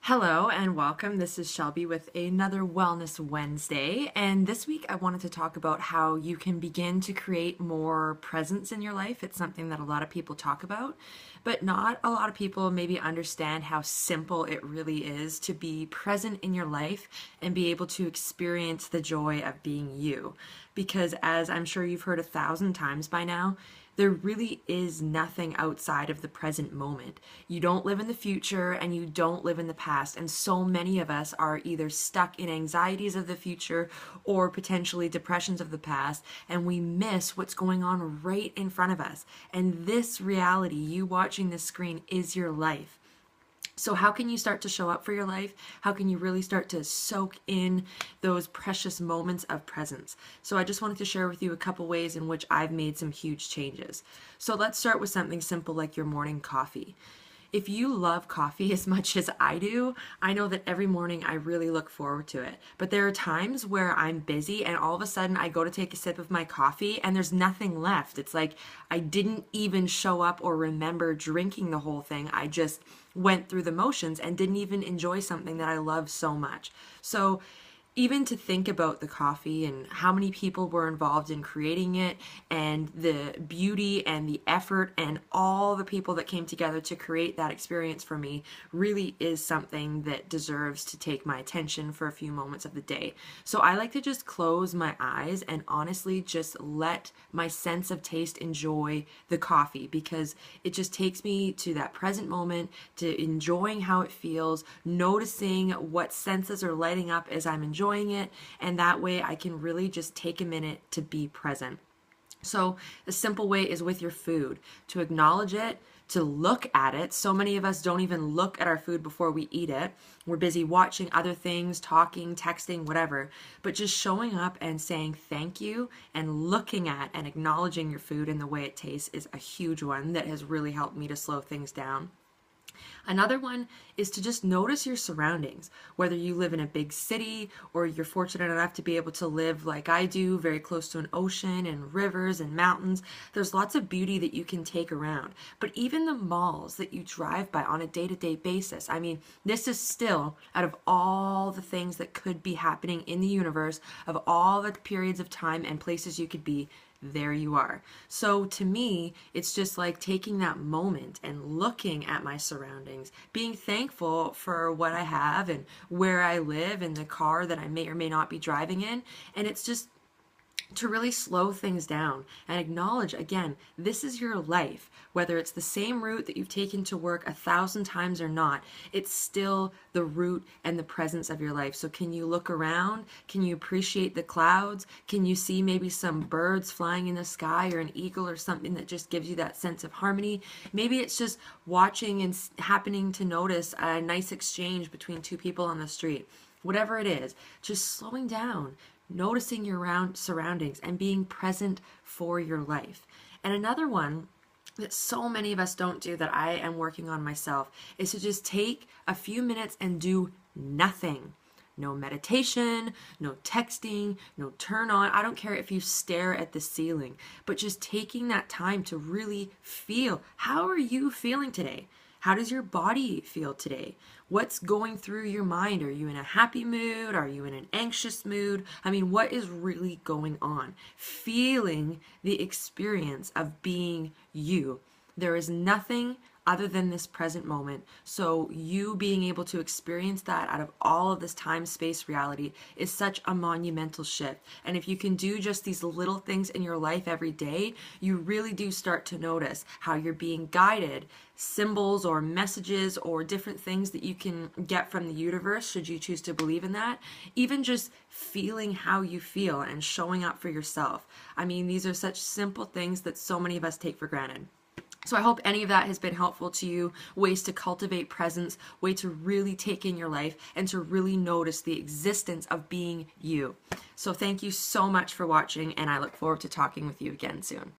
Hello and welcome. This is Shelby with another Wellness Wednesday. And this week I wanted to talk about how you can begin to create more presence in your life. It's something that a lot of people talk about, but not a lot of people maybe understand how simple it really is to be present in your life and be able to experience the joy of being you. Because as I'm sure you've heard 1,000 times by now, there really is nothing outside of the present moment. You don't live in the future and you don't live in the past. And so many of us are either stuck in anxieties of the future or potentially depressions of the past, and we miss what's going on right in front of us. And this reality, you watching this screen, is your life. So how can you start to show up for your life? How can you really start to soak in those precious moments of presence? So I just wanted to share with you a couple ways in which I've made some huge changes. So let's start with something simple like your morning coffee. If you love coffee as much as I do, I know that every morning I really look forward to it. But there are times where I'm busy and all of a sudden I go to take a sip of my coffee and there's nothing left. It's like I didn't even show up or remember drinking the whole thing. I just went through the motions and didn't even enjoy something that I love so much. So even to think about the coffee and how many people were involved in creating it and the beauty and the effort and all the people that came together to create that experience for me really is something that deserves to take my attention for a few moments of the day. So I like to just close my eyes and honestly just let my sense of taste enjoy the coffee, because it just takes me to that present moment, to enjoying how it feels, noticing what senses are lighting up as I'm enjoying it, and that way I can really just take a minute to be present. So the simple way is with your food, to acknowledge it, to look at it. So many of us don't even look at our food before we eat it. We're busy watching other things, talking, texting, whatever. But just showing up and saying thank you and looking at and acknowledging your food and the way it tastes is a huge one that has really helped me to slow things down. Another one is to just notice your surroundings, whether you live in a big city or you're fortunate enough to be able to live like I do, very close to an ocean and rivers and mountains. There's lots of beauty that you can take around. But even the malls that you drive by on a day-to-day basis, I mean, this is still, out of all the things that could be happening in the universe, of all the periods of time and places you could be, there you are. So to me, it's just like taking that moment and looking at my surroundings, being thankful for what I have and where I live and the car that I may or may not be driving in. And it's just to really slow things down and acknowledge, again, this is your life. Whether it's the same route that you've taken to work 1,000 times or not, it's still the route and the presence of your life. So can you look around? Can you appreciate the clouds? Can you see maybe some birds flying in the sky or an eagle or something that just gives you that sense of harmony? Maybe it's just watching and happening to notice a nice exchange between two people on the street. Whatever it is, just slowing down, noticing your surroundings and being present for your life. And another one that so many of us don't do, that I am working on myself, is to just take a few minutes and do nothing. No meditation, no texting, no turn on. I don't care if you stare at the ceiling, but just taking that time to really feel, how are you feeling today? How does your body feel today? What's going through your mind? Are you in a happy mood? Are you in an anxious mood? I mean, what is really going on? Feeling the experience of being you. There is nothing other than this present moment. So you being able to experience that out of all of this time, space, reality is such a monumental shift. And if you can do just these little things in your life every day, you really do start to notice how you're being guided. Symbols or messages or different things that you can get from the universe, should you choose to believe in that. Even just feeling how you feel and showing up for yourself. I mean, these are such simple things that so many of us take for granted. So I hope any of that has been helpful to you, ways to cultivate presence, way to really take in your life and to really notice the existence of being you. So thank you so much for watching, and I look forward to talking with you again soon.